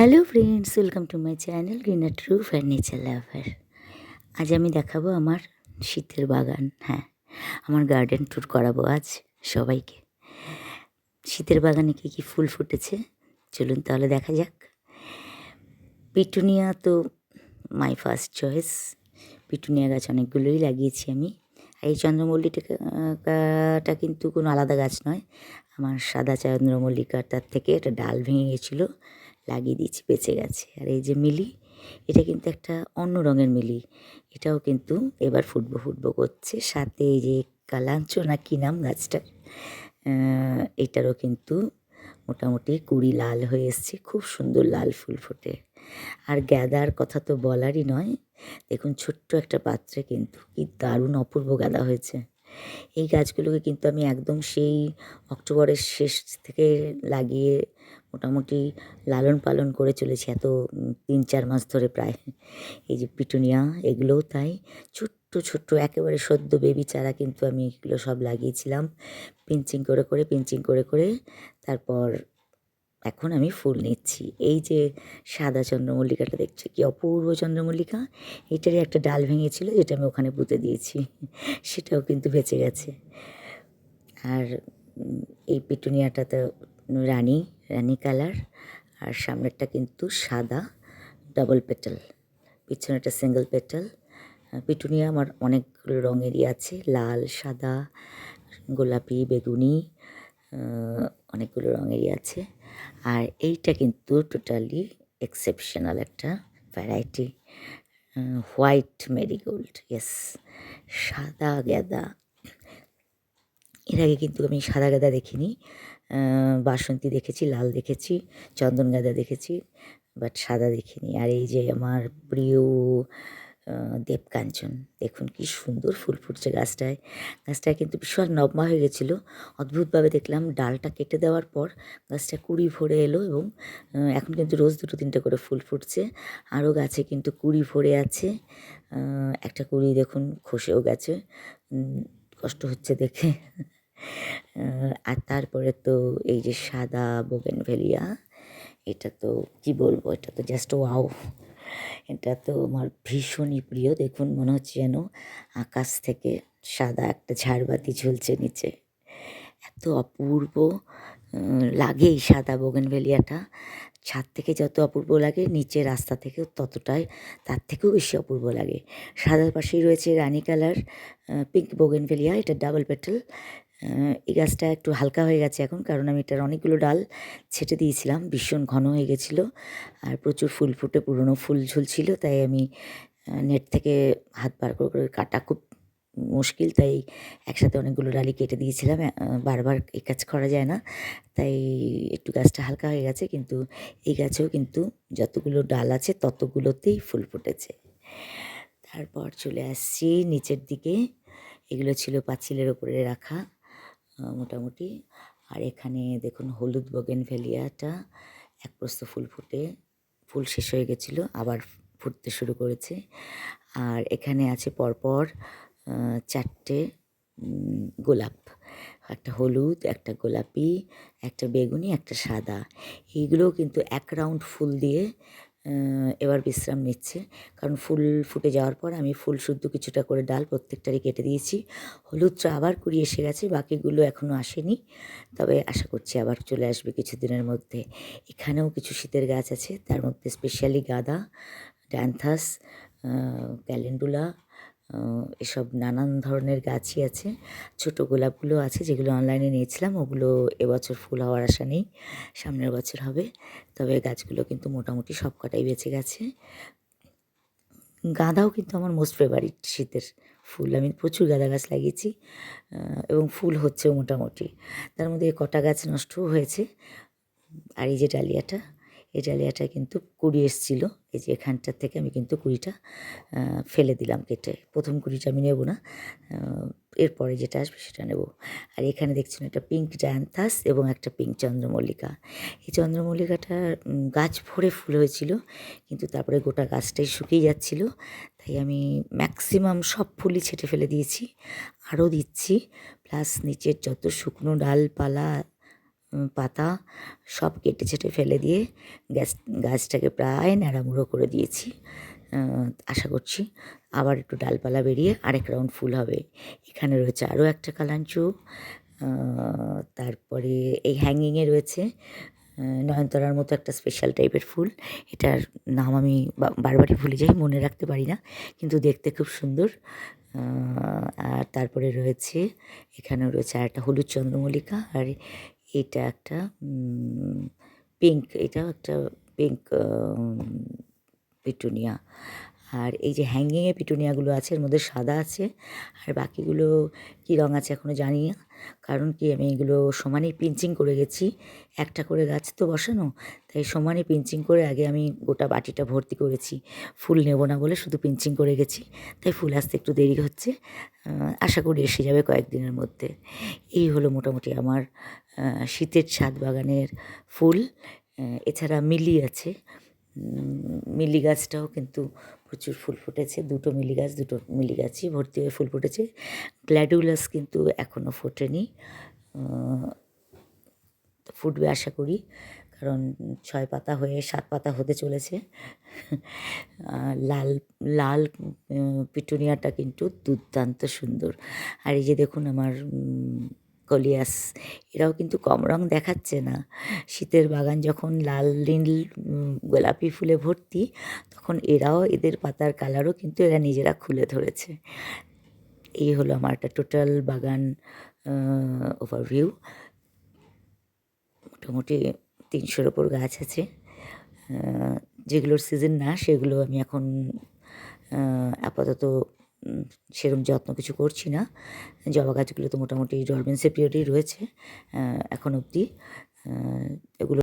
Hello friends, welcome to my channel greener true furniture lover. আজ আমি দেখাবো আমার শীতের বাগান। হ্যাঁ, আমার গার্ডেন ট্যুর করাবো আজ সবাইকে। শীতের বাগানে কী কী ফুল ফুটেছে চলুন তাহলে দেখা যাক। পিটুনিয়া তো মাই ফার্স্ট চয়েস। পিটুনিয়া গাছ অনেকগুলোই লাগিয়েছি আমি। আর এই চন্দ্রমল্লিকাটা কিন্তু কোনো আলাদা গাছ নয়, আমার সাদা চন্দ্রমল্লিকাটার থেকে একটা ডাল ভেঙে গেছিলো, লাগিয়ে দিয়েছি, বেঁচে গেছে। আর এই যে মিলি, এটা কিন্তু একটা অন্য রঙের মিলি, এটাও কিন্তু এবার ফুটবো করছে। সাথে এই যে কালাঞ্চো না কী নাম গাছটার, এটারও কিন্তু মোটামুটি কুঁড়ি লাল হয়ে এসছে, খুব সুন্দর লাল ফুল ফোটে। আর গাঁদার কথা তো বলারই নয়, দেখুন ছোট্ট একটা পাত্রে কিন্তু কি দারুণ অপূর্ব গাঁদা হয়েছে। এই গাছগুলোকে কিন্তু আমি একদম সেই অক্টোবরের শেষ থেকে লাগিয়ে মোটামুটি লালন পালন করে চলেছি, এত 3-4 মাস ধরে প্রায়। এই যে পিটুনিয়া, এগুলোও তাই, ছোট্ট ছোট্ট একেবারে সদ্য বেবি চারা কিন্তু আমি এগুলো সব লাগিয়েছিলাম পিঞ্চিং করে তারপর এখন আমি ফুল নিচ্ছি। এই যে সাদা চন্দ্রমল্লিকাটা দেখছি, কি অপূর্ব চন্দ্রমল্লিকা, এটারই একটা ডাল ভেঙেছিল যেটা আমি ওখানে পুঁতে দিয়েছি, সেটাও কিন্তু বেঁচে গেছে। আর এই পিটুনিয়াটা তো রানি কালার, আর সামনেরটা কিন্তু সাদা ডাবল পেটাল, পিছনেটা সিঙ্গেল পেটাল। পিটুনিয়া আমার অনেকগুলো রঙেরই আছে, লাল, সাদা, গোলাপি, বেগুনি, অনেকগুলো রঙেরই আছে। আর এইটা কিন্তু টোটালি এক্সেপশনাল একটা ভ্যারাইটি, হোয়াইট মেরিগোল্ড, ইয়েস, সাদা গাঁদা। এর আগে কিন্তু আমি সাদা গাঁদা দেখিনি, বাসন্তী দেখেছি, লাল দেখেছি, চন্দন গাঁদা দেখেছি, বাট সাদা দেখিনি। আর এই যে আমার প্রিয় দেবকাঞ্চন, দেখুন কি সুন্দর ফুল ফুটছে গাছটায় কিন্তু ভীষণ লম্বা হয়ে গেছিলো। অদ্ভুতভাবে দেখলাম ডালটা কেটে দেওয়ার পর গাছটা কুঁড়ি ভরে এলো, এবং এখন কিন্তু রোজ 2-3টে করে ফুল ফুটছে। আরও গাছে কিন্তু কুঁড়ি ভরে আছে, একটা কুঁড়ি দেখুন খসেও গেছে, কষ্ট হচ্ছে দেখে। আর তারপরে তো এই যে সাদা বোগেনভেলিয়া, এটা তো কি বলবো, এটা তো জাস্ট ওয়াও, এটা তো আমার ভীষণই প্রিয়। দেখুন মনে হচ্ছে যেন আকাশ থেকে সাদা একটা ঝাড়বাতি ঝুলছে নিচে, এত অপূর্ব লাগে এই সাদা বোগেনভেলিয়াটা। ছাদ থেকে যত অপূর্ব লাগে, নিচে রাস্তা থেকেও ততটাই, তার থেকেও বেশি অপূর্ব লাগে। সাদার পাশেই রয়েছে রানি কালার পিঙ্ক বোগেনভেলিয়া, এটা ডাবল পেটাল। এই গাছটা একটু হালকা হয়ে গেছে এখন, কারণ আমি এটার অনেকগুলো ডাল ছেটে দিয়েছিলাম, ভীষণ ঘন হয়ে গেছিলো আর প্রচুর ফুল ফুটে পুরনো ফুল ঝুলছিল, তাই আমি নেট থেকে হাত বার করে কাটা খুব মুশকিল, তাই একসাথে অনেকগুলো ডালি কেটে দিয়েছিলাম। বারবার এই কাজ করা যায় না, তাই একটু গাছটা হালকা হয়ে গেছে। কিন্তু এই গাছেও কিন্তু যতগুলো ডাল আছে ততগুলোতেই ফুল ফুটেছে। তারপর চলে আসছি নিচের দিকে, এগুলো ছিল পাঁচিলের ওপরে রাখা মোটামুটি। আর এখানে দেখুন হলুদ বোগেনভেলিয়াটা এক প্রস্থ ফুল শেষ হয়ে গেছিলো, আবার ফুটতে শুরু করেছে। আর এখানে আছে পরপর 4টে গোলাপ, একটা হলুদ, একটা গোলাপি, একটা বেগুনি, একটা সাদা। এইগুলোও কিন্তু এক রাউন্ড ফুল দিয়ে এবার বিশ্রাম নিচ্ছে, কারণ ফুল ফুটে যাওয়ার পর আমি ফুল শুদ্ধ কিছুটা করে ডাল প্রত্যেকটারই কেটে দিয়েছি। হলুদটা আবার কুড়ি এসে গেছে, বাকিগুলো এখনও আসেনি, তবে আশা করছি আবার চলে আসবে কিছুদিনের মধ্যে। এখানেও কিছু শীতের গাছ আছে, তার মধ্যে স্পেশালি গাঁদা, ড্যান্থাস, ক্যালেন্ডুলা, এসব নানান ধরনের গাছই আছে। ছোটো গোলাপগুলো আছে যেগুলো অনলাইনে নিয়েছিলাম, ওগুলো এবছর ফুল হওয়ার আশা নেই, সামনের বছর হবে। তবে গাছগুলো কিন্তু মোটামুটি সব কটাই বেঁচে গেছে। গাঁদাও কিন্তু আমার মোস্ট ফেভারিট শীতের ফুল, আমি প্রচুর গাঁদা গাছ লাগিয়েছি এবং ফুল হচ্ছেও মোটামুটি। তার মধ্যে কটা গাছ নষ্টও হয়েছে। আর এই যে ডালিয়াটা, এই ডালিয়াটায় কিন্তু কুঁড়ি এসেছিলো, এই যে এখানটার থেকে আমি কিন্তু কুঁড়িটা ফেলে দিলাম কেটে। প্রথম কুঁড়িটা আমি নেব না, এরপরে যেটা আসবে সেটা নেব। আর এখানে দেখছেন একটা পিঙ্ক ডায়ান্থাস এবং একটা পিঙ্ক চন্দ্রমল্লিকা। এই চন্দ্রমল্লিকাটার গাছ ভরে ফুল হয়েছিল, কিন্তু তারপরে গোটা গাছটাই শুকিয়ে যাচ্ছিলো, তাই আমি ম্যাক্সিমাম সব ফুলই ছেঁটে ফেলে দিয়েছি, আরও দিচ্ছি। প্লাস নিচের যত শুকনো ডালপালা পাতা সব কেটে ছেটে ফেলে দিয়ে গাছটাকে প্রায় ন্যাড়ামুড়ো করে দিয়েছি। আশা করছি আবার একটু ডালপালা বেরিয়ে আরেক রাউন্ড ফুল হবে। এখানে রয়েছে আরও একটা কালাঞ্চু, তারপরে এই হ্যাঙ্গিংয়ে রয়েছে নয়নতারার মতো একটা স্পেশাল টাইপের ফুল। এটার নাম আমি বারবারই ভুলে যাই, মনে রাখতে পারি না, কিন্তু দেখতে খুব সুন্দর। আর তারপরে রয়েছে, এখানেও রয়েছে আর একটা হলুদ চন্দ্রমল্লিকা, আর এটা একটা পিঙ্ক, এটাও একটা পিঙ্ক পিটুনিয়া। আর এই যে হ্যাঙ্গিংয়ে পিটুনিয়াগুলো আছে এর মধ্যে সাদা আছে, আর বাকিগুলো কী রঙ আছে এখনও জানি না, কারণ কি আমি এগুলো সমানেই পিঞ্চিং করে গেছি, একটা করে গাছ তো বসানো, তাই সমানে পিঞ্চিং করে আগে আমি গোটা বাটিটা ভর্তি করেছি। ফুল নেব না বলে শুধু পিঞ্চিং করে গেছি, তাই ফুল আসতে একটু দেরি হচ্ছে। আশা করি এসে যাবে কয়েকদিনের মধ্যে। এই হলো মোটামুটি আমার শীতের ছাদ বাগানের ফুল। এছাড়া মিলি আছে, মিলি গাছটাও কিন্তু প্রচুর ফুল ফুটেছে, দুটো মিলি গাছই ভর্তি হয়ে ফুল ফুটেছে। গ্ল্যাডিওলাস কিন্তু এখনও ফোটেনি, ফুটবে আশা করি, কারণ 6 পাতা হয়ে 7 পাতা হতে চলেছে। লাল লাল পিটুনিয়াটা কিন্তু দুর্দান্ত সুন্দর। আর এই যে দেখুন আমার কলিয়াস, এরাও কিন্তু কম রং দেখাচ্ছে না। শীতের বাগান যখন লাল নীল গোলাপি ফুলে ভর্তি, তখন এরাও, এদের পাতার কালারও কিন্তু এরা নিজেরা খুলে ধরেছে। এই হলো আমার একটা টোটাল বাগান ওভারভিউ। মোটামুটি 300-র ওপর গাছ আছে। যেগুলোর সিজন না সেগুলো আমি এখন আপাতত সেরকম যত্ন কিছু করছি না। জবা গাছগুলো তো মোটামুটি ডরমেন্সি পিরিয়ডেই রয়েছে এখন অবধি। এগুলো